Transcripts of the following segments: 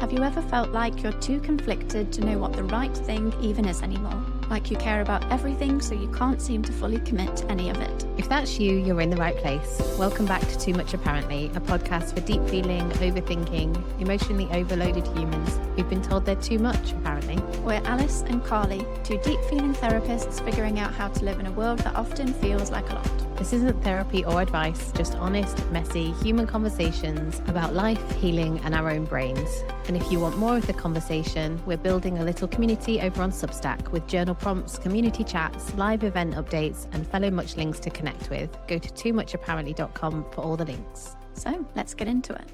Have you ever felt like you're too conflicted to know what the right thing even is anymore? Like you care about everything so you can't seem to fully commit to any of it? If that's you, you're in the right place. Welcome back to Too Much Apparently, a podcast for deep feeling, overthinking, emotionally overloaded humans who've been told they're too much, apparently. We're Alice and Carly, two deep feeling therapists figuring out how to live in a world that often feels like a lot. This isn't therapy or advice, just honest, messy, human conversations about life, healing, and our own brains. And if you want more of the conversation, we're building a little community over on Substack with journal prompts, community chats, live event updates, and fellow muchlings to connect with. Go to toomuchapparently.com for all the links. So let's get into it.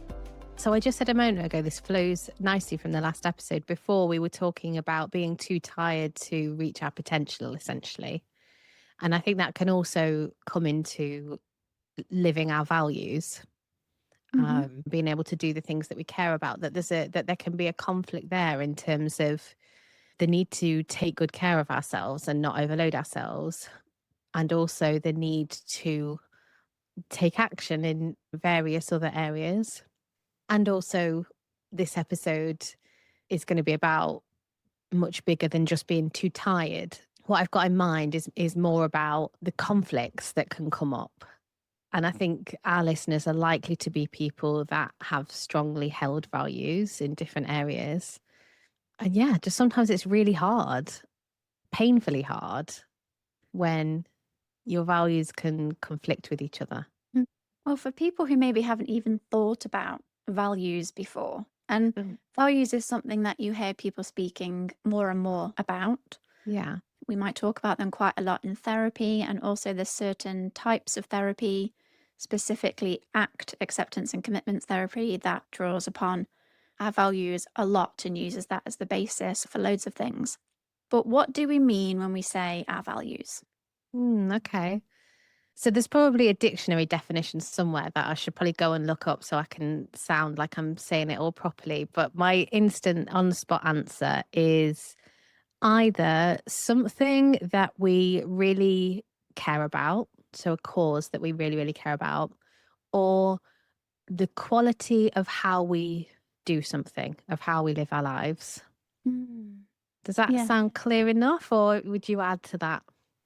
So I just said a moment ago, this flows nicely from the last episode. Before we were talking about being too tired to reach our potential, essentially. And I think that can also come into living our values, being able to do the things that we care about, that there can be a conflict there in terms of the need to take good care of ourselves and not overload ourselves, and also the need to take action in various other areas. And also this episode is going to be about much bigger than just being too tired. What I've got in mind is more about the conflicts that can come up. And I think our listeners are likely to be people that have strongly held values in different areas. And yeah, just sometimes it's really hard, painfully hard, when your values can conflict with each other. Well, for people who maybe haven't even thought about values before, and values is something that you hear people speaking more and more about. Yeah. We might talk about them quite a lot in therapy, and also there's certain types of therapy, specifically ACT, acceptance and commitment therapy, that draws upon our values a lot and uses that as the basis for loads of things. But what do we mean when we say our values? Okay. So there's probably a dictionary definition somewhere that I should probably go and look up so I can sound like I'm saying it all properly. But my instant on-the-spot answer is either something that we really care about, so a cause that we really, really care about, or the quality of how we do something, of how we live our lives. Does that sound clear enough, or would you add to that?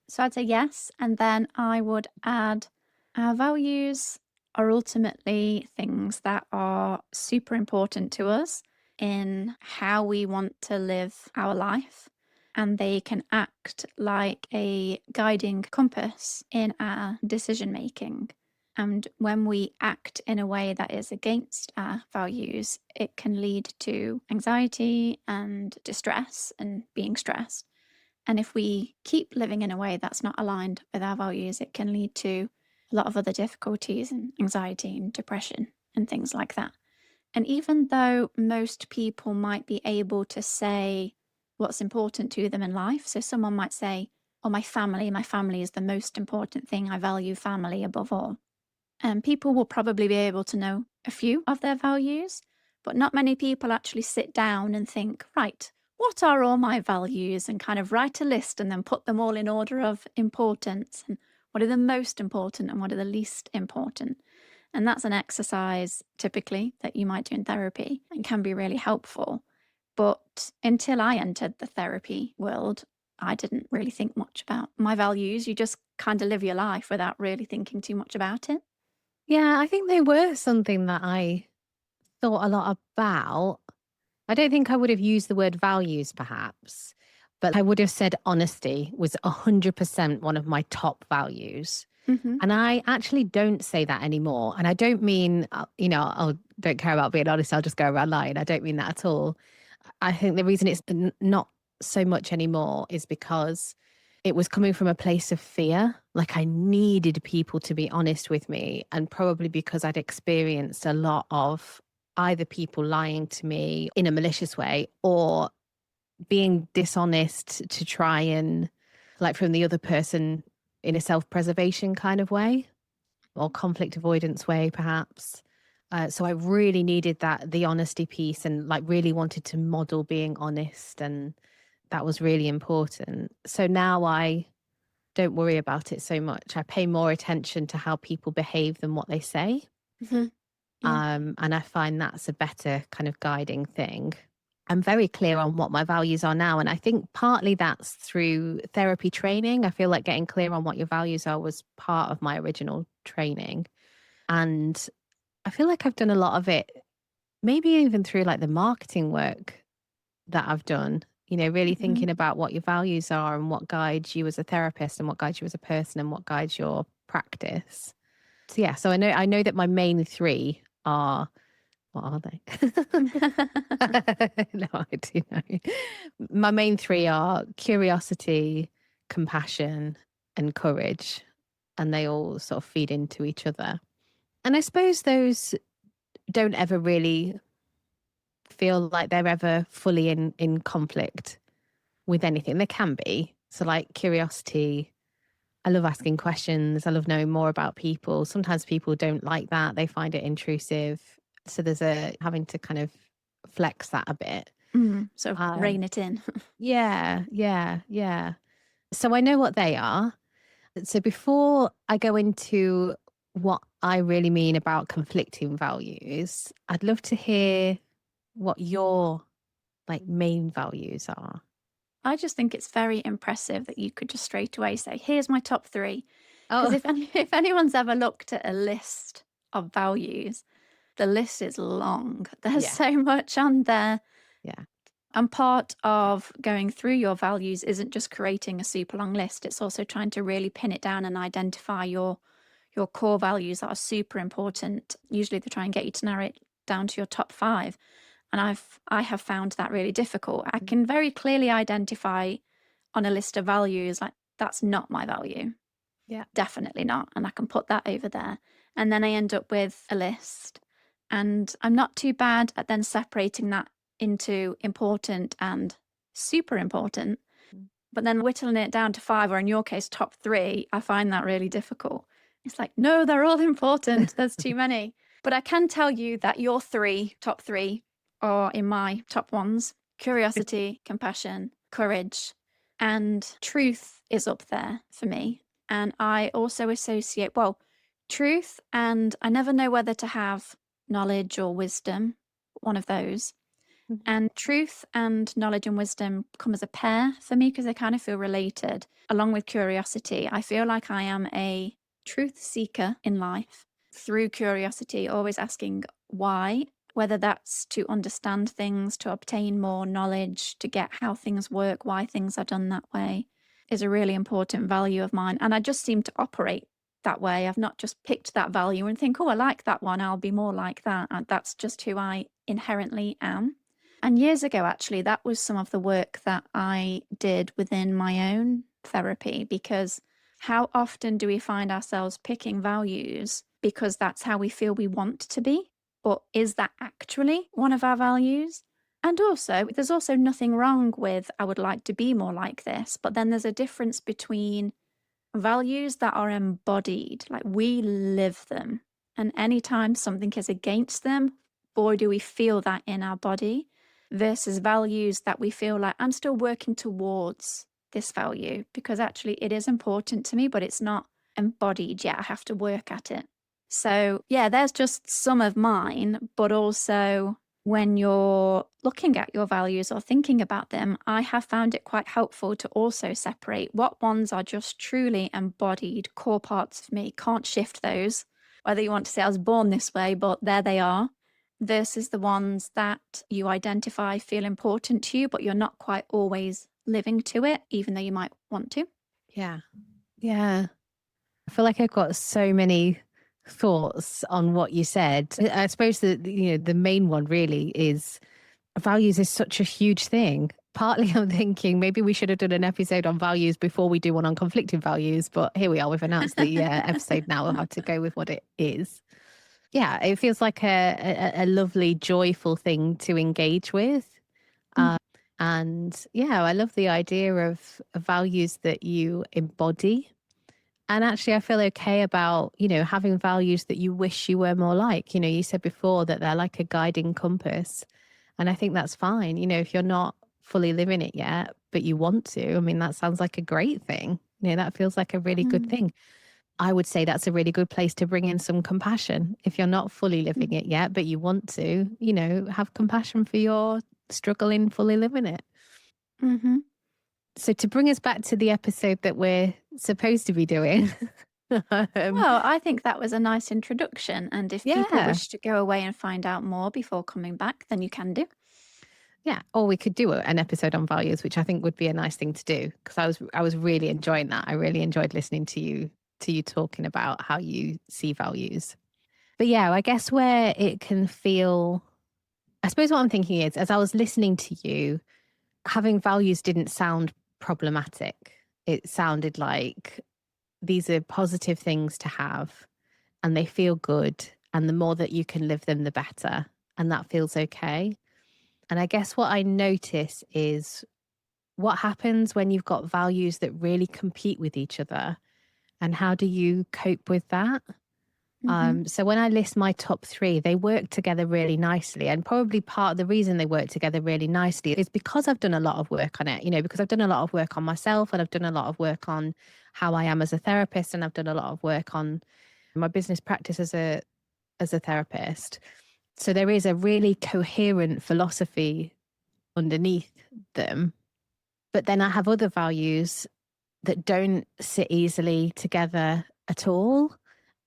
So I'd say yes, and then I would add our values are ultimately things that are super important to us in how we want to live our life. And they can act like a guiding compass in our decision making. And when we act in a way that is against our values, it can lead to anxiety and distress and being stressed. And if we keep living in a way that's not aligned with our values, it can lead to a lot of other difficulties and anxiety and depression and things like that. And even though most people might be able to say what's important to them in life, so someone might say, oh, my family is the most important thing. I value family above all. And people will probably be able to know a few of their values, but not many people actually sit down and think, right, what are all my values, and kind of write a list and then put them all in order of importance, and what are the most important and what are the least important. And that's an exercise typically that you might do in therapy and can be really helpful. But until I entered the therapy world, I didn't really think much about my values. You just kind of live your life without really thinking too much about it. Yeah, I think they were something that I thought a lot about. I don't think I would have used the word values, perhaps, but I would have said honesty was 100% one of my top values. And I actually don't say that anymore. And I don't mean, I don't care about being honest, I'll just go around lying. I don't mean that at all. I think the reason it's not so much anymore is because it was coming from a place of fear. Like I needed people to be honest with me, and probably because I'd experienced a lot of either people lying to me in a malicious way or being dishonest to try and, like, from the other person in a self-preservation kind of way or conflict avoidance way, perhaps. So I really needed the honesty piece, and like really wanted to model being honest, and that was really important. So now I don't worry about it so much. I pay more attention to how people behave than what they say. Yeah. And I find that's a better kind of guiding thing. I'm very clear on what my values are now. And I think partly that's through therapy training. I feel like getting clear on what your values are was part of my original training. And I feel like I've done a lot of it, maybe even through like the marketing work that I've done, really Mhm. thinking about what your values are and what guides you as a therapist and what guides you as a person and what guides your practice. So yeah, so I know that my main three are, what are they? No, I do know. My main three are curiosity, compassion, and courage. And they all sort of feed into each other. And I suppose those don't ever really feel like they're ever fully in conflict with anything. They can be. So like curiosity, I love asking questions. I love knowing more about people. Sometimes people don't like that. They find it intrusive. So there's a having to kind of flex that a bit. So Um, rein it in. yeah, yeah, yeah. So I know what they are. So before I go into what I really mean about conflicting values, I'd love to hear what your like main values are. I just think it's very impressive that you could just straight away say, "Here's my top 3." Because Oh, if anyone's ever looked at a list of values, the list is long. There's yeah, so much on there. yeah. And part of going through your values isn't just creating a super long list. It's also trying to really pin it down and identify your core values that are super important. Usually they try and get you to narrow it down to your top 5. And I have found that really difficult. I can very clearly identify on a list of values, like, that's not my value. Yeah. Definitely not. And I can put that over there. And then I end up with a list. And I'm not too bad at then separating that into important and super important. But then whittling it down to 5, or in your case, top 3, I find that really difficult. It's like, no, they're all important. There's too many. But I can tell you that your top 3, are in my top ones: curiosity, compassion, courage, and truth is up there for me. And I also associate, well, truth, and I never know whether to have knowledge or wisdom, one of those. Mhm. And truth and knowledge and wisdom come as a pair for me because they kind of feel related, along with curiosity. I feel like I am a truth seeker in life through curiosity, always asking why, whether that's to understand things, to obtain more knowledge, to get how things work, why things are done that way, is a really important value of mine. And I just seem to operate that way. I've not just picked that value and think, oh, I like that one, I'll be more like that. And that's just who I inherently am. And years ago, actually, that was some of the work that I did within my own therapy, because how often do we find ourselves picking values because that's how we feel we want to be? But is that actually one of our values? And also, there's also nothing wrong with, I would like to be more like this. But then there's a difference between values that are embodied, like we live them. And anytime something is against them, boy, do we feel that in our body, versus values that we feel like, I'm still working towards this value because actually it is important to me, but it's not embodied yet. I have to work at it. So, yeah, there's just some of mine, but also when you're looking at your values or thinking about them, I have found it quite helpful to also separate what ones are just truly embodied core parts of me, can't shift those, whether you want to say I was born this way, but there they are, versus the ones that you identify feel important to you, but you're not quite always living to it, even though you might want to. Yeah. Yeah. I feel like I've got so many thoughts on what you said. I suppose that the main one really is values is such a huge thing. Partly I'm thinking maybe we should have done an episode on values before we do one on conflicting values, but here we are. We've announced the episode now. We'll have to go with what it is. Yeah, it feels like a lovely, joyful thing to engage with. Mm. And yeah, I love the idea of values that you embody. And actually, I feel okay about, having values that you wish you were more like. You said before that they're like a guiding compass. And I think that's fine. If you're not fully living it yet, but you want to, I mean, that sounds like a great thing. That feels like a really good Mm. thing. I would say that's a really good place to bring in some compassion. If you're not fully living it yet, but you want to, have compassion for your struggle in fully living it. Mm-hmm. So to bring us back to the episode that we're supposed to be doing, um, Well, I think that was a nice introduction. And if people yeah, wish to go away and find out more before coming back, then you can do. yeah. Or we could do an episode on values, which I think would be a nice thing to do because I was really enjoying that. I really enjoyed listening to you talking about how you see values. But yeah, I guess where it can feel, I suppose what I'm thinking is, as I was listening to you, having values didn't sound problematic. It sounded like these are positive things to have and they feel good. And the more that you can live them, the better. And that feels okay. And I guess what I notice is what happens when you've got values that really compete with each other and how do you cope with that? Mm-hmm. So when I list my top three, they work together really nicely. And probably part of the reason they work together really nicely is because I've done a lot of work on it, because I've done a lot of work on myself and I've done a lot of work on how I am as a therapist and I've done a lot of work on my business practice as a therapist. So there is a really coherent philosophy underneath them. But then I have other values that don't sit easily together at all.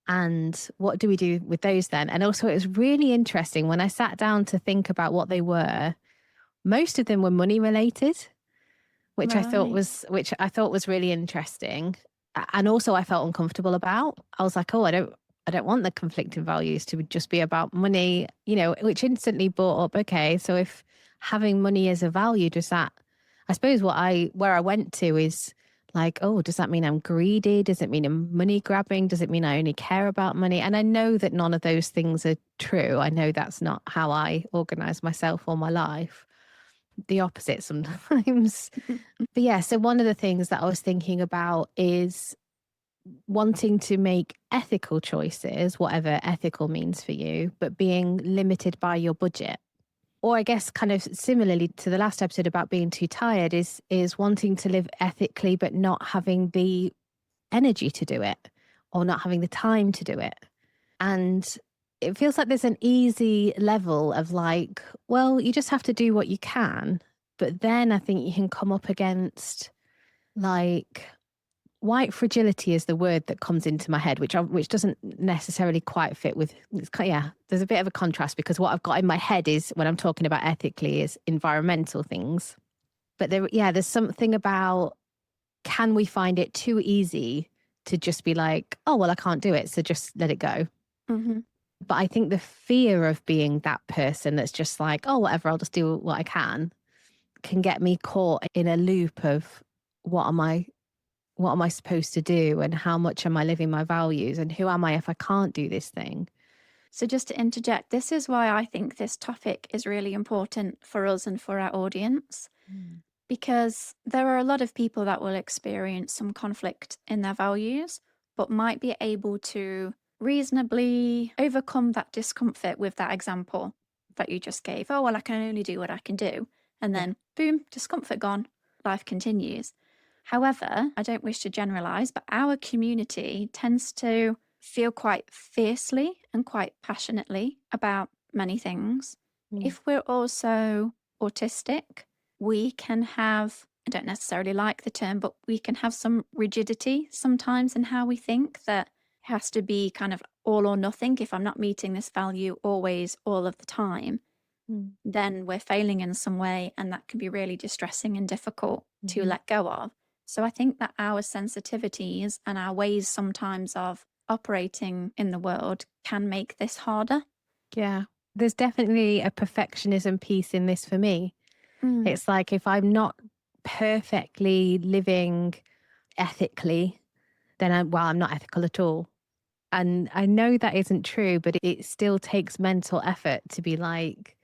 And what do we do with those then? And also, it was really interesting when I sat down to think about what they were. Most of them were money related, Right. which I thought was really interesting. And also, I felt uncomfortable about. I was like, oh, I don't want the conflicting values to just be about money, which instantly brought up, okay, so if having money as a value, does that, I suppose where I went to is like, oh, does that mean I'm greedy? Does it mean I'm money grabbing? Does it mean I only care about money? And I know that none of those things are true. I know that's not how I organize myself or my life. The opposite sometimes. But yeah, so one of the things that I was thinking about is wanting to make ethical choices, whatever ethical means for you, but being limited by your budget. Or I guess kind of similarly to the last episode about being too tired is wanting to live ethically but not having the energy to do it or not having the time to do it. And it feels like there's an easy level of like, well, you just have to do what you can. But then I think you can come up against like white fragility is the word that comes into my head, which doesn't necessarily quite fit with. Yeah, there's a bit of a contrast because what I've got in my head is when I'm talking about ethically is environmental things. But there's something about can we find it too easy to just be like, oh well, I can't do it, so just let it go. Mm-hmm. But I think the fear of being that person that's just like, oh whatever, I'll just do what I can get me caught in a loop of what am I what am I supposed to do and how much am I living my values and who am I if I can't do this thing? So, just to interject, this is why I think this topic is really important for us and for our audience, Mm. because there are a lot of people that will experience some conflict in their values, but might be able to reasonably overcome that discomfort with that example that you just gave. Oh, well, I can only do what I can do. And Yeah. then, boom, discomfort gone, life continues. However, I don't wish to generalize, but our community tends to feel quite fiercely and quite passionately about many things. Mm. If we're also autistic, we can have, I don't necessarily like the term, but we can have some rigidity sometimes in how we think that it has to be kind of all or nothing. If I'm not meeting this value always, all of the time, Mm. then we're failing in some way, and that can be really distressing and difficult to Mhm. let go of. So I think that our sensitivities and our ways sometimes of operating in the world can make this harder. Yeah. There's definitely a perfectionism piece in this for me. Mm, It's like if I'm not perfectly living ethically, then I'm not ethical at all. And I know that isn't true, but it still takes mental effort to be like,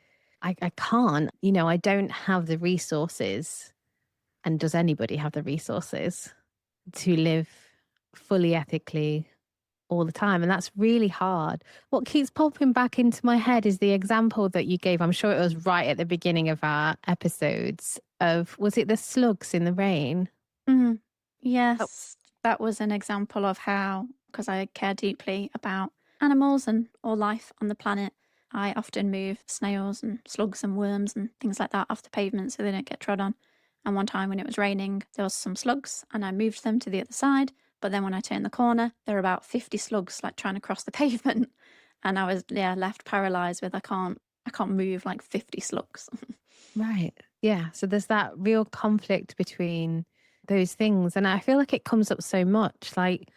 I can't, I don't have the resources. And does anybody have the resources to live fully ethically all the time? And that's really hard. What keeps popping back into my head is the example that you gave. I'm sure it was right at the beginning of our episodes of, was it the slugs in the rain? mm. Oh, Yes, that was an example of how because I care deeply about animals and all life on the planet. I often move snails and slugs and worms and things like that off the pavement so they don't get trod on. And one time when it was raining, there was some slugs and I moved them to the other side. But then when I turned the corner, there were about 50 slugs like trying to cross the pavement. And I was left paralyzed with I can't move like 50 slugs. Right. Yeah. So there's that real conflict between those things. And I feel like it comes up so much. Like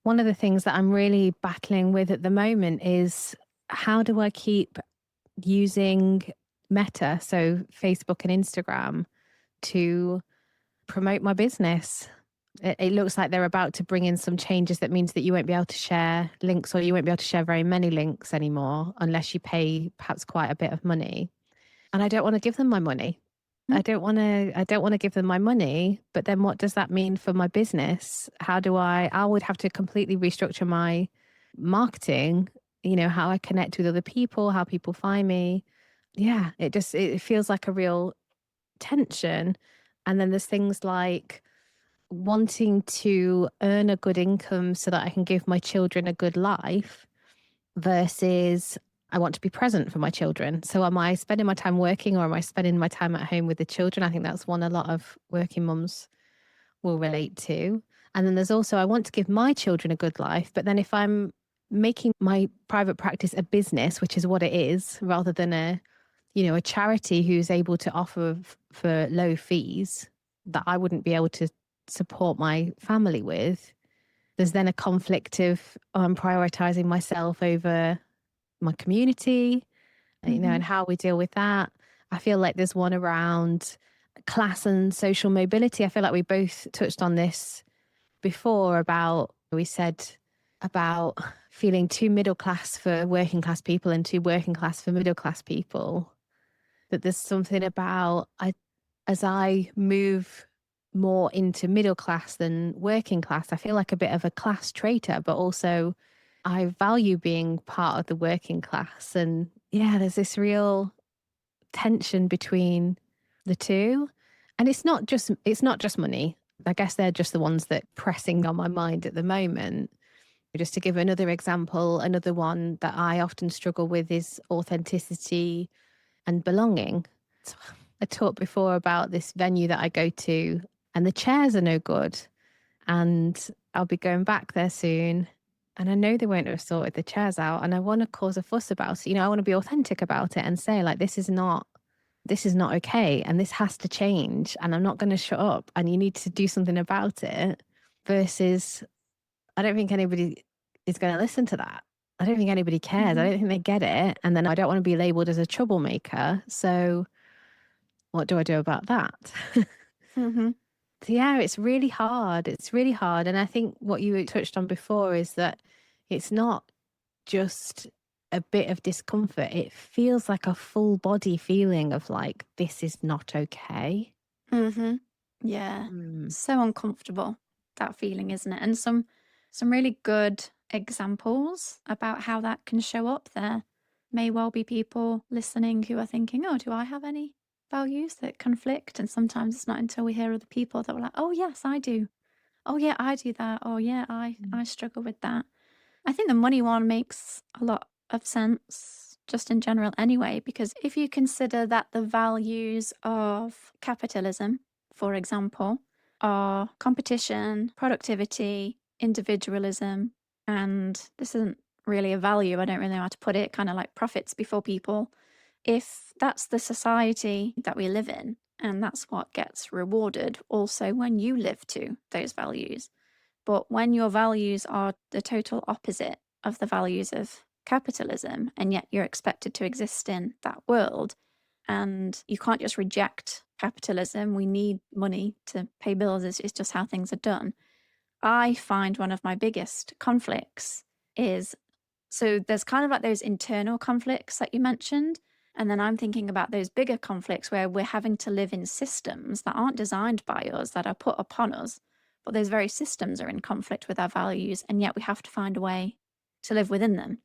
one of the things that I'm really battling with at the moment is how do I keep using Meta, so Facebook and Instagram, to promote my business? It looks like they're about to bring in some changes that means that you won't be able to share links, or you won't be able to share very many links anymore unless you pay perhaps quite a bit of money. And I don't want to give them my money. I don't want to give them my money, but then what does that mean for my business? I would have to completely restructure my marketing, how I connect with other people, how people find me. Yeah, it feels like a real tension. And then there's things like wanting to earn a good income so that I can give my children a good life versus I want to be present for my children. So am I spending my time working or am I spending my time at home with the children? I think that's one a lot of working mums will relate to. And then there's also I want to give my children a good life, but then if I'm making my private practice a business, which is what it is, rather than a charity who's able to offer for low fees that I wouldn't be able to support my family with, there's then a conflict of prioritizing myself over my community, Hmm. and how we deal with that. I feel like there's one around class and social mobility. I feel like we both touched on this before we said about feeling too middle class for working class people and too working class for middle class people. That there's something about as I move more into middle class than working class, I feel like a bit of a class traitor, but also I value being part of the working class. And yeah, there's this real tension between the two. And it's not just money. I guess they're just the ones that pressing on my mind at the moment. Just to give another example, another one that I often struggle with is authenticity and belonging. So I talked before about this venue that I go to, and the chairs are no good. And I'll be going back there soon. And I know they won't have sorted the chairs out. And I want to cause a fuss about it. I want to be authentic about it and say, like, this is not okay. And this has to change. And I'm not going to shut up. And you need to do something about it. Versus, I don't think anybody is going to listen to that. I don't think anybody cares. I Hmm. don't think they get it. And then I don't want to be labeled as a troublemaker. So what do I do about that? Hmm. So yeah, it's really hard. It's really hard. And I think what you touched on before is that it's not just a bit of discomfort. It feels like a full body feeling of like, this is not okay. Hmm. Yeah. Mm. So uncomfortable, that feeling, isn't it? And some really good examples about how that can show up. There may well be people listening who are thinking, oh, do I have any values that conflict? And sometimes it's not until we hear other people that we're like, oh yes, I do. Oh yeah, I do that. Oh yeah, I struggle with that. I think the money one makes a lot of sense just in general anyway, because if you consider that the values of capitalism, for example, are competition, productivity, individualism, and this isn't really a value, I don't really know how to put it, kind of like profits before people. If that's the society that we live in, and that's what gets rewarded also when you live to those values, but when your values are the total opposite of the values of capitalism, and yet you're expected to exist in that world, and you can't just reject capitalism, we need money to pay bills, it's just how things are done. I find one of my biggest conflicts is so there's kind of like those internal conflicts that you mentioned. And then I'm thinking about those bigger conflicts where we're having to live in systems that aren't designed by us, that are put upon us. But those very systems are in conflict with our values. And yet we have to find a way to live within them.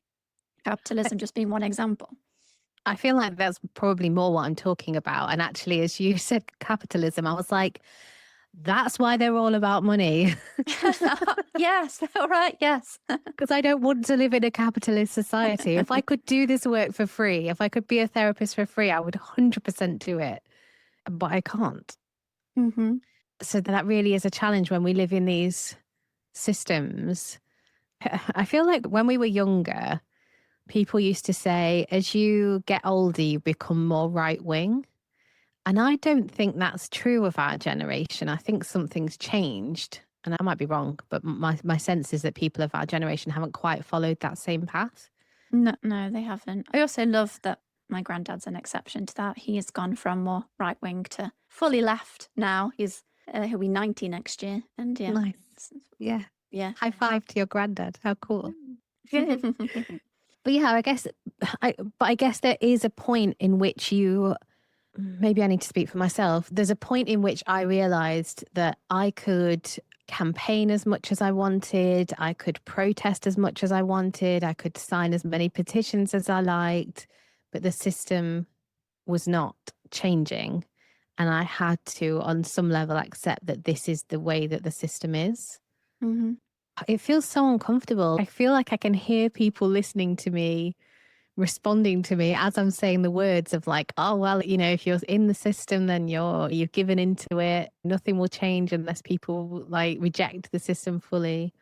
Capitalism just being one example. I feel like that's probably more what I'm talking about. And actually, as you said, capitalism, I was like, That's why they're all about money. Yes, all right, yes. Because I don't want to live in a capitalist society. If I could do this work for free, if I could be a therapist for free, I would 100% do it. But I can't. Hmm. So that really is a challenge when we live in these systems. I feel like when we were younger, people used to say, as you get older, you become more right wing. And I don't think that's true of our generation. I think something's changed. And I might be wrong, but my sense is that people of our generation haven't quite followed that same path. No, no, they haven't. I also love that my granddad's an exception to that. He has gone from more right wing to fully left now. He'll be 90 next year, and yeah, Nice. it's- Yeah. yeah. High five to your granddad. How cool. Mm. But yeah, I guess there is a point in which maybe I need to speak for myself. There's a point in which I realized that I could campaign as much as I wanted. I could protest as much as I wanted. I could sign as many petitions as I liked, but the system was not changing. And I had to, on some level, accept that this is the way that the system is. Mhm. It feels so uncomfortable. I feel like I can hear people listening to me, responding to me as I'm saying the words of like, oh, well, if you're in the system, then you've given into it. Nothing will change unless people like reject the system fully.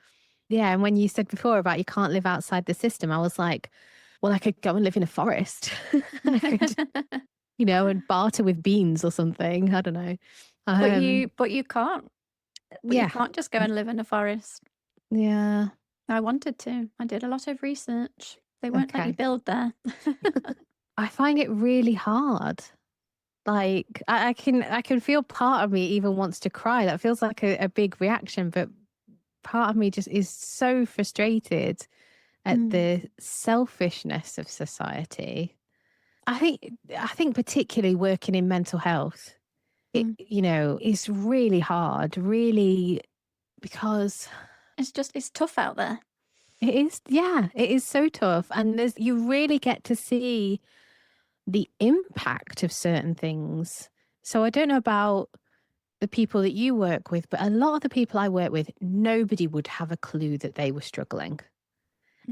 Yeah. And when you said before about you can't live outside the system, I was like, well, I could go and live in a forest. I could, and barter with beans or something. I don't know. But Um, you can't. But you yeah. can't just go and live in a forest. Yeah. I wanted to. I did a lot of research. They won't let you Okay. build there. I find it really hard. Like I can feel part of me even wants to cry. That feels like a big reaction, but part of me just is so frustrated at Mm, the selfishness of society. I think particularly working in mental health, it mm. is really hard, really, because It's tough out there. it is, yeah, it is so tough. And you really get to see the impact of certain things. So I don't know about the people that you work with, but a lot of the people I work with, nobody would have a clue that they were struggling.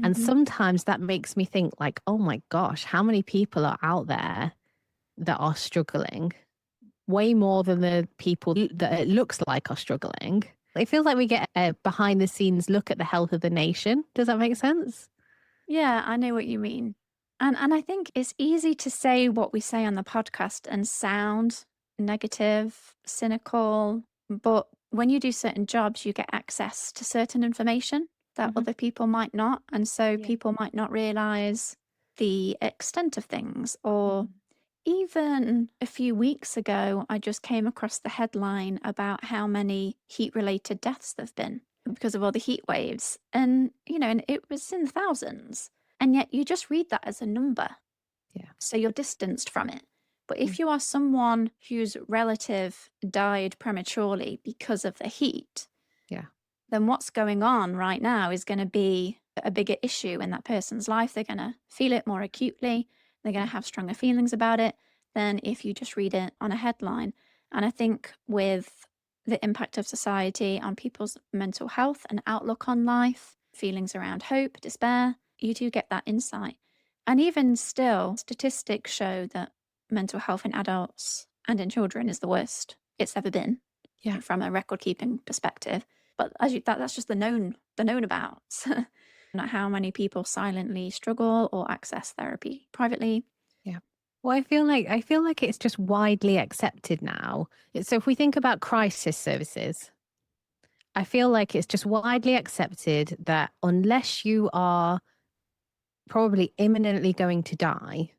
And Mhm. sometimes that makes me think like, oh my gosh, how many people are out there that are struggling? Way more than the people that it looks like are struggling. It feels like we get a behind the scenes look at the health of the nation. Does that make sense? Yeah, I know what you mean. And I think it's easy to say what we say on the podcast and sound negative, cynical, but when you do certain jobs, you get access to certain information that Hmm. other people might not. And so Yeah. people might not realize the extent of things. Or Mhm. even a few weeks ago, I just came across the headline about how many heat related deaths there've been because of all the heat waves. And it was in the thousands. And yet you just read that as a number. Yeah. So you're distanced from it. But Mm. if you are someone whose relative died prematurely because of the heat, Yeah. then what's going on right now is going to be a bigger issue in that person's life. They're going to feel it more acutely. They're going Yeah. to have stronger feelings about it than if you just read it on a headline. And I think with the impact of society on people's mental health and outlook on life, feelings around hope, despair, you do get that insight. And even still, statistics show that mental health in adults and in children is the worst it's ever been Yeah. from a record keeping perspective. But that's just the known about. Not how many people silently struggle or access therapy privately. Yeah. Well, I feel like it's just widely accepted now. So if we think about crisis services, I feel like it's just widely accepted that unless you are probably imminently going to die,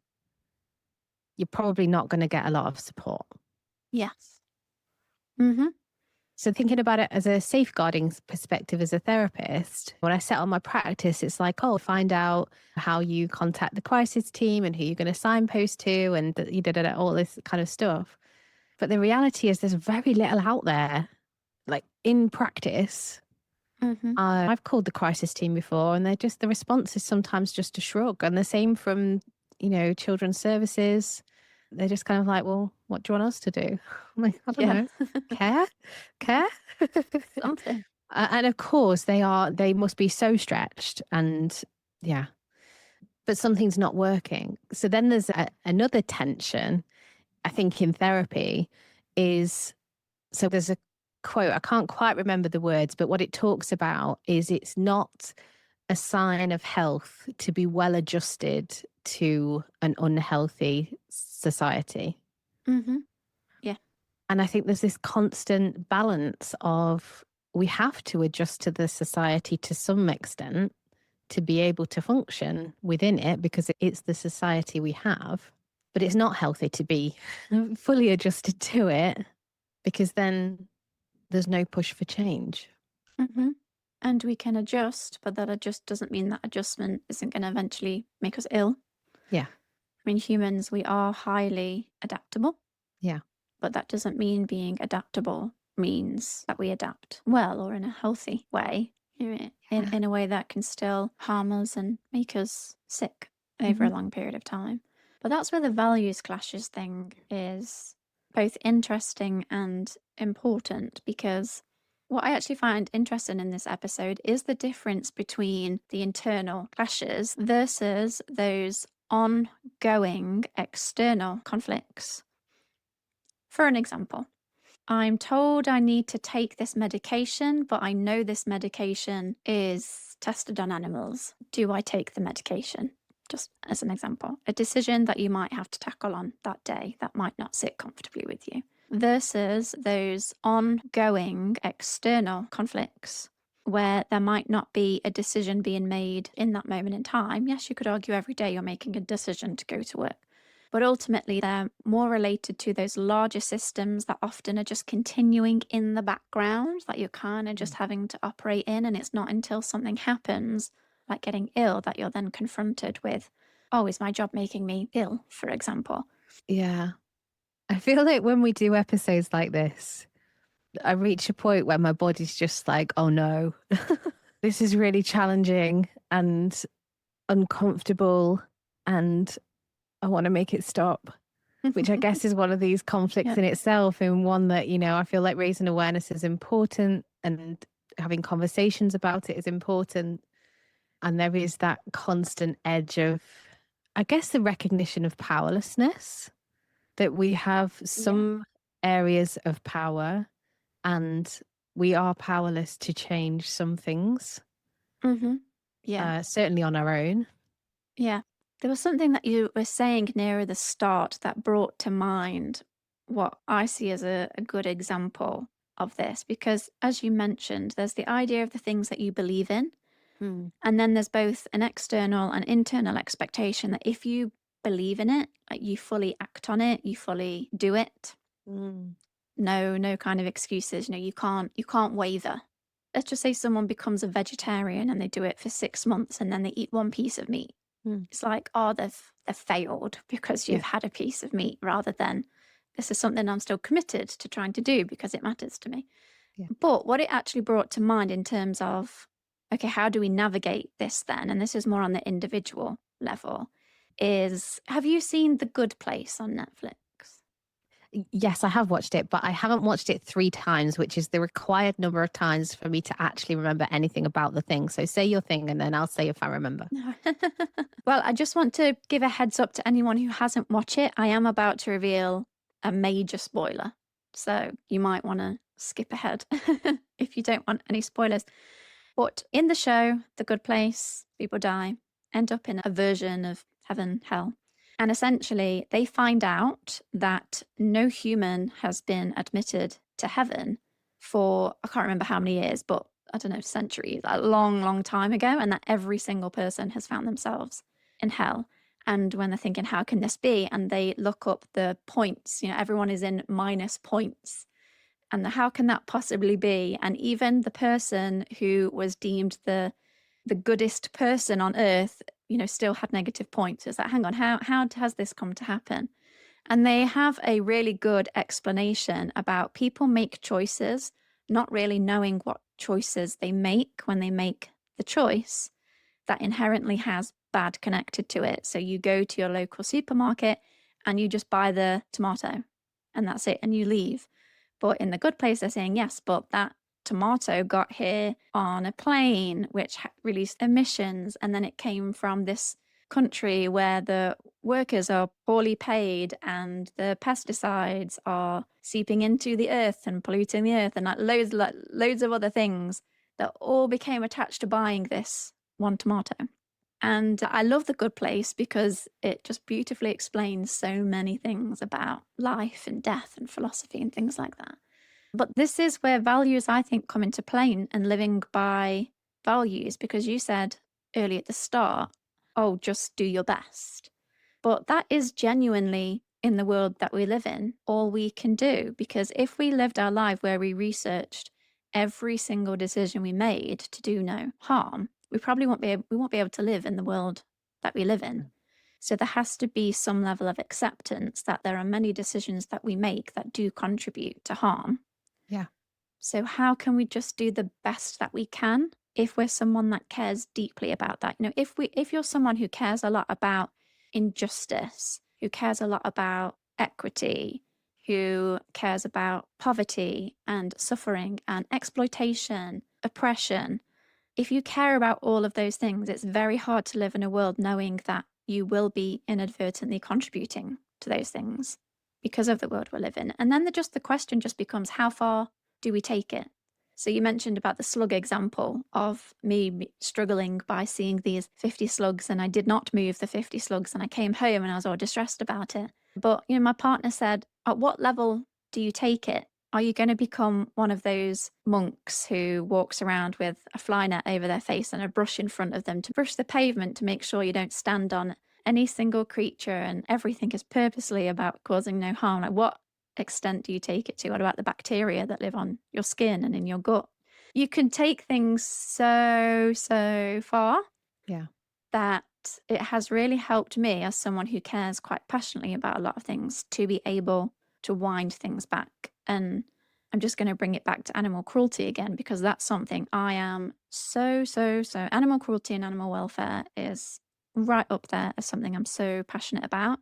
you're probably not going to get a lot of support. Yes. Mm-hmm. So thinking about it as a safeguarding perspective as a therapist, when I set on my practice, it's like, oh, find out how you contact the crisis team and who you're going to signpost to and you did all this kind of stuff. But the reality is there's very little out there, like in practice. Mm-hmm. I've called the crisis team before and the response is sometimes just a shrug. And the same from, children's services. they're just kind of like, well, what do you want us to do? I'm like, I don't Yeah. know. Care? Care? Something. And of course they must be so stretched and yeah, but something's not working. So then there's another tension, I think, in therapy is, so there's a quote, I can't quite remember the words, but what it talks about is it's not a sign of health to be well adjusted to an unhealthy society. Hmm. Yeah. And I think there's this constant balance of we have to adjust to the society to some extent to be able to function within it because it's the society we have. But it's not healthy to be fully adjusted to it because then there's no push for change. Hmm. And we can adjust, but that adjust doesn't mean that adjustment isn't going to eventually make us ill. Yeah. I mean, humans, we are highly adaptable, Yeah. but that doesn't mean being adaptable means that we adapt well or in a healthy way, Yeah. in a way that can still harm us and make us sick over Hmm. a long period of time. But that's where the values clashes thing is both interesting and important, because what I actually find interesting in this episode is the difference between the internal clashes versus those ongoing external conflicts. For an example, I'm told I need to take this medication, but I know this medication is tested on animals. Do I take the medication? Just as an example, a decision that you might have to tackle on that day that might not sit comfortably with you, versus those ongoing external conflicts where there might not be a decision being made in that moment in time. Yes, you could argue every day you're making a decision to go to work, but ultimately they're more related to those larger systems that often are just continuing in the background that you're kind of just having to operate in. And it's not until something happens, like getting ill, that you're then confronted with, oh, is my job making me ill, for example? Yeah. I feel like when we do episodes like this, I reach a point where my body's just like, oh no, this is really challenging and uncomfortable and I want to make it stop, which I guess is one of these conflicts Yeah. in itself, and one that, I feel like raising awareness is important and having conversations about it is important. And there is that constant edge of, I guess, the recognition of powerlessness, that we have Yeah. some areas of power and we are powerless to change some things, Hmm. Yeah. certainly on our own. Yeah. There was something that you were saying nearer the start that brought to mind what I see as a good example of this, because as you mentioned, there's the idea of the things that you believe in. Hmm. And then there's both an external and internal expectation that if you believe in it, like you fully act on it, you fully do it. Mm. No kind of excuses. You can't waver. Let's just say someone becomes a vegetarian and they do it for 6 months and then they eat one piece of meat. Mm. It's like, oh, they've failed because you've Yeah. had a piece of meat, rather than this is something I'm still committed to trying to do because it matters to me. Yeah. But what it actually brought to mind in terms of, okay, how do we navigate this then? And this is more on the individual level, is have you seen The Good Place on Netflix? Yes, I have watched it, but I haven't watched it 3 times, which is the required number of times for me to actually remember anything about the thing. So say your thing and then I'll say if I remember. No. Well, I just want to give a heads up to anyone who hasn't watched it. I am about to reveal a major spoiler. So you might want to skip ahead if you don't want any spoilers. But in the show, The Good Place, people die, end up in a version of heaven, hell. And essentially, they find out that no human has been admitted to heaven for, I can't remember how many years, but I don't know, centuries, a long, long time ago. And that every single person has found themselves in hell. And when they're thinking, how can this be? And they look up the points, everyone is in minus points. And how can that possibly be? And even the person who was deemed the goodest person on earth, still had negative points. It's like, hang on, how has this come to happen? And they have a really good explanation about people make choices, not really knowing what choices they make when they make the choice that inherently has bad connected to it. So you go to your local supermarket and you just buy the tomato and that's it and you leave. But in the good place, they're saying, yes, but that tomato got here on a plane, which released emissions, and then it came from this country where the workers are poorly paid and the pesticides are seeping into the earth and polluting the earth, and loads of other things that all became attached to buying this one tomato. And I love The Good Place because it just beautifully explains so many things about life and death and philosophy and things like that. But this is where values, I think, come into play and living by values, because you said early at the start, oh, just do your best. But that is genuinely, in the world that we live in, all we can do. Because if we lived our life where we researched every single decision we made to do no harm, we probably won't be able to live in the world that we live in. So there has to be some level of acceptance that there are many decisions that we make that do contribute to harm. Yeah. So how can we just do the best that we can if we're someone that cares deeply about that? You know, if you're someone who cares a lot about injustice, who cares a lot about equity, who cares about poverty and suffering and exploitation, oppression, if you care about all of those things, it's very hard to live in a world knowing that you will be inadvertently contributing to those things because of the world we live in. And then the question just becomes, how far do we take it? So you mentioned about the slug example of me struggling by seeing these 50 slugs, and I did not move the 50 slugs, and I came home and I was all distressed about it. But, you know, my partner said, at what level do you take it? Are you going to become one of those monks who walks around with a fly net over their face and a brush in front of them to brush the pavement to make sure you don't stand on any single creature and everything is purposely about causing no harm? Like, what extent do you take it to? What about the bacteria that live on your skin and in your gut? You can take things so far Yeah. that it has really helped me, as someone who cares quite passionately about a lot of things, to be able to wind things back. And I'm just going to bring it back to animal cruelty again, because that's something I am so animal cruelty and animal welfare is right up there as something I'm so passionate about.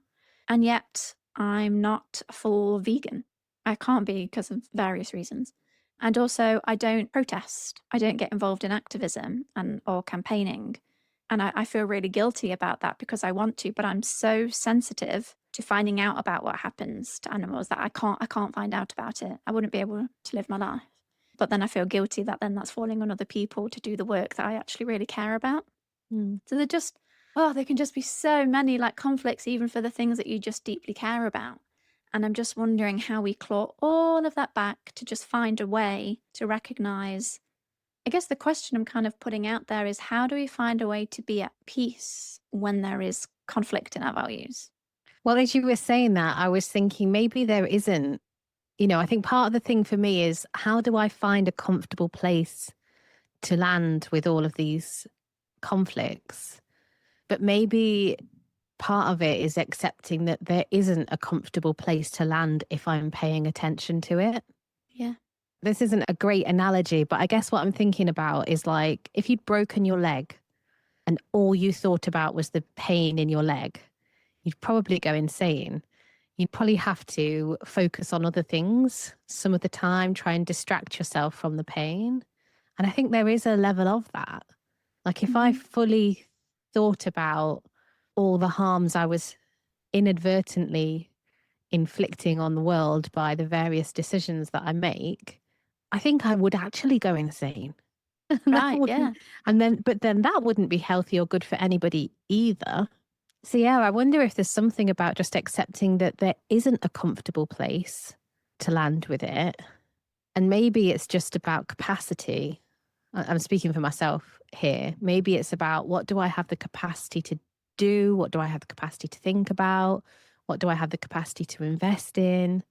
And yet I'm not a full vegan. I can't be because of various reasons. And also, I don't protest. I don't get involved in activism or campaigning. And I feel really guilty about that because I want to, but I'm so sensitive to finding out about what happens to animals that I can't find out about it. I wouldn't be able to live my life. But then I feel guilty that then that's falling on other people to do the work that I actually really care about. Mm. So there can just be so many like conflicts, even for the things that you just deeply care about. And I'm just wondering how we claw all of that back to just find a way to recognize. I guess the question I'm kind of putting out there is, how do we find a way to be at peace when there is conflict in our values? Well, as you were saying that, I was thinking maybe there isn't, I think part of the thing for me is how do I find a comfortable place to land with all of these conflicts? But maybe part of it is accepting that there isn't a comfortable place to land if I'm paying attention to it. Yeah. This isn't a great analogy, but I guess what I'm thinking about is like if you'd broken your leg and all you thought about was the pain in your leg, you'd probably go insane. You'd probably have to focus on other things some of the time, try and distract yourself from the pain. And I think there is a level of that. Like if I Hmm. fully thought about all the harms I was inadvertently inflicting on the world by the various decisions that I make, I think I would actually go insane. And that Right. wouldn't, Yeah. but then that wouldn't be healthy or good for anybody either. So yeah, I wonder if there's something about just accepting that there isn't a comfortable place to land with it. And maybe it's just about capacity. I'm speaking for myself here. Maybe it's about what do I have the capacity to do? What do I have the capacity to think about? What do I have the capacity to invest in?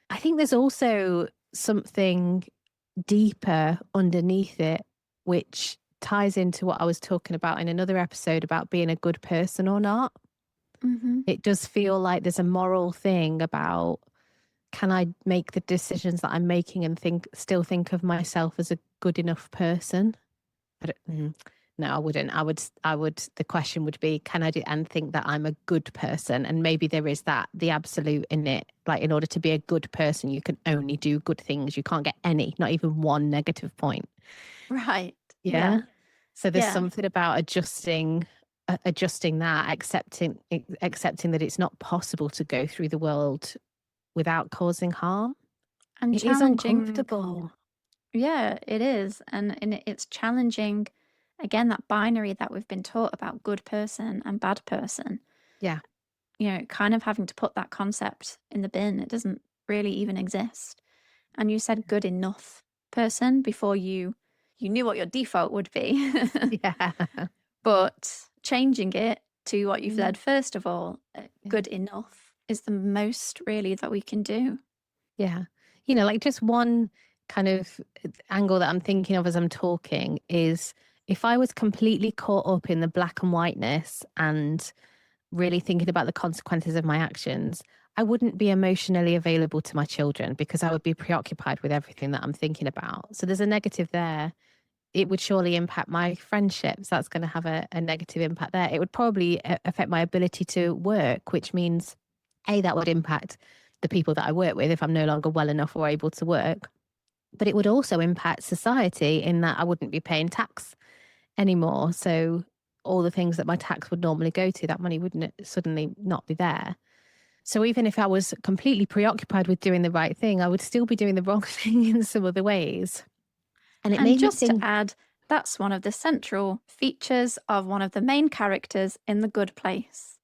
I think there's also something deeper underneath it, which ties into what I was talking about in another episode about being a good person or not. Hmm. It does feel like there's a moral thing about can I make the decisions that I'm making and still think of myself as a good enough person? I don't, No, I wouldn't. The question would be, can I do and think that I'm a good person? And maybe there is that, the absolute in it. Like, in order to be a good person, you can only do good things. You can't get any, not even one negative point. Right. Yeah. Yeah. So there's Yeah. something about adjusting that, accepting that it's not possible to go through the world without causing harm. And It is challenging. uncomfortable. Yeah, it is. And it's challenging, again, that binary that we've been taught about good person and bad person. Yeah. Kind of having to put that concept in the bin. It doesn't really even exist. And you said good enough person before you knew what your default would be. Yeah. But changing it to what you've Mm, said first of all, yeah. good enough is the most really that we can do. Yeah. Like, just one kind of angle that I'm thinking of as I'm talking is, if I was completely caught up in the black and whiteness and really thinking about the consequences of my actions, I wouldn't be emotionally available to my children because I would be preoccupied with everything that I'm thinking about. So there's a negative there. It would surely impact my friendships. That's going to have a negative impact there. It would probably affect my ability to work, which means, that would impact the people that I work with if I'm no longer well enough or able to work. But it would also impact society in that I wouldn't be paying tax anymore. So all the things that my tax would normally go to, that money wouldn't suddenly not be there. So even if I was completely preoccupied with doing the right thing, I would still be doing the wrong thing in some other ways. And it And made me just to think. add, that's one of the central features of one of the main characters in The Good Place.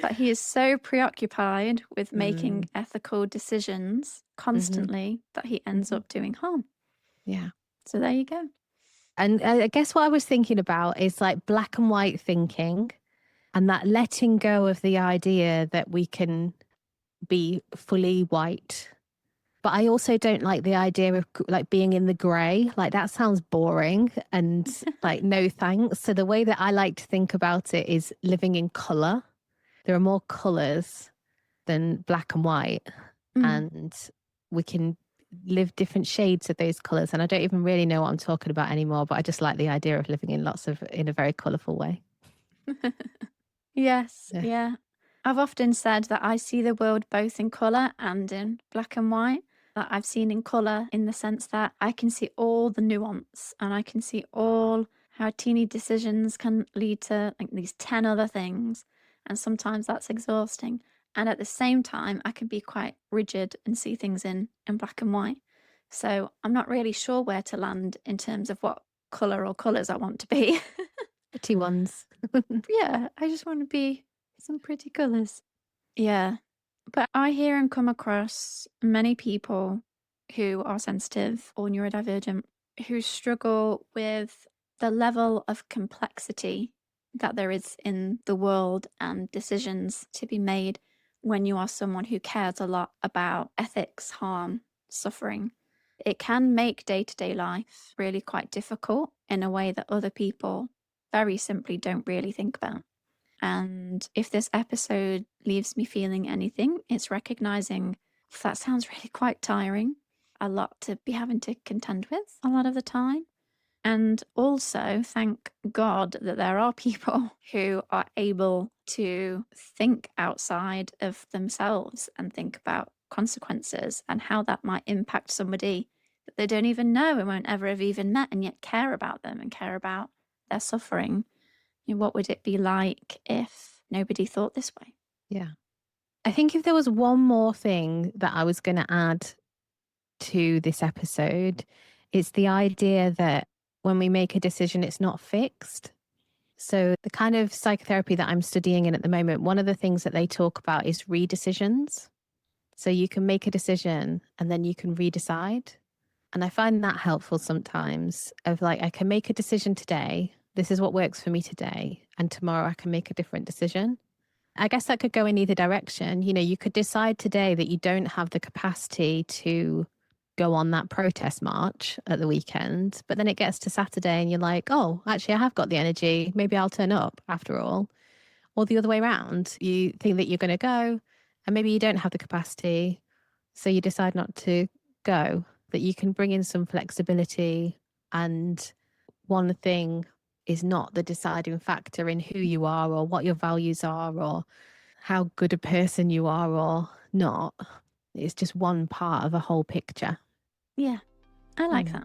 That he is so preoccupied with making Mm, ethical decisions hmm constantly that he ends hmm up doing harm. yeah. So there you go. And I guess what I was thinking about is like black and white thinking, and that letting go of the idea that we can be fully white. But I also don't like the idea of like being in the grey. Like, that sounds boring and like, no thanks. So the way that I like to think about it is living in colour. There are more colours than black and white, Mm. and we can live different shades of those colours. And I don't even really know what I'm talking about anymore, but I just like the idea of living in a very colourful way. Yes, Yeah. yeah. I've often said that I see the world both in colour and in black and white. That I've seen in colour in the sense that I can see all the nuance and I can see all how teeny decisions can lead to like these 10 other things. And sometimes that's exhausting. And at the same time, I can be quite rigid and see things in black and white. So I'm not really sure where to land in terms of what colour or colours I want to be. Pretty ones. Yeah, I just want to be some pretty colours. Yeah. But I hear and come across many people who are sensitive or neurodivergent who struggle with the level of complexity that there is in the world and decisions to be made when you are someone who cares a lot about ethics, harm, suffering. It can make day to day life really quite difficult in a way that other people very simply don't really think about. And if this episode leaves me feeling anything, it's recognizing that sounds really quite tiring, a lot to be having to contend with a lot of the time. And also, thank God that there are people who are able to think outside of themselves and think about consequences and how that might impact somebody that they don't even know and won't ever have even met, and yet care about them and care about their suffering. What would it be like if nobody thought this way? Yeah. I think if there was one more thing that I was going to add to this episode, it's the idea that when we make a decision, it's not fixed. So, the kind of psychotherapy that I'm studying in at the moment, one of the things that they talk about is redecisions. So, you can make a decision and then you can redecide. And I find that helpful sometimes, of like, I can make a decision today. This is what works for me today. And tomorrow I can make a different decision. I guess that could go in either direction. You could decide today that you don't have the capacity to go on that protest march at the weekend, but then it gets to Saturday and you're like, oh, actually, I have got the energy. Maybe I'll turn up after all. Or the other way around, you think that you're going to go and maybe you don't have the capacity. So you decide not to go, that you can bring in some flexibility. And one thing is not the deciding factor in who you are or what your values are or how good a person you are or not. It's just one part of a whole picture. Yeah, I like that.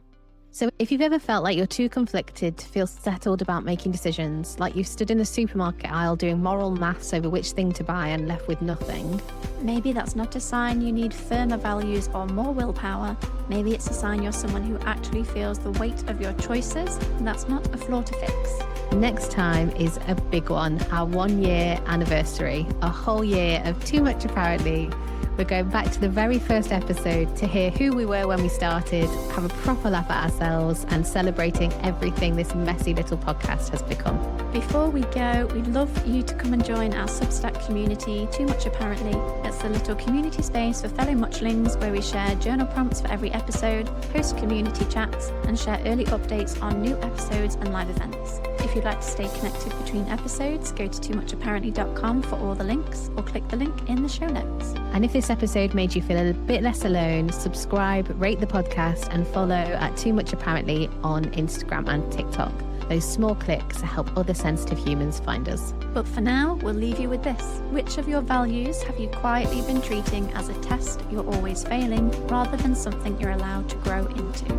So if you've ever felt like you're too conflicted to feel settled about making decisions, like you've stood in the supermarket aisle doing moral maths over which thing to buy and left with nothing. Maybe that's not a sign you need firmer values or more willpower. Maybe it's a sign you're someone who actually feels the weight of your choices, and that's not a flaw to fix. Next time is a big one, our 1 year anniversary, a whole year of Too Much Apparently. We're going back to the very first episode to hear who we were when we started, have a proper laugh at ourselves, and celebrating everything this messy little podcast has become. Before we go, we'd love you to come and join our Substack community, Too Much Apparently. It's a little community space for fellow muchlings where we share journal prompts for every episode, host community chats, and share early updates on new episodes and live events. If you'd like to stay connected between episodes, go to toomuchapparently.com for all the links, or click the link in the show notes. And if this episode made you feel a bit less alone, subscribe, rate the podcast, and follow at Too Much Apparently on Instagram and TikTok. Those small clicks help other sensitive humans find us. But for now, we'll leave you with this. Which of your values have you quietly been treating as a test you're always failing, rather than something you're allowed to grow into?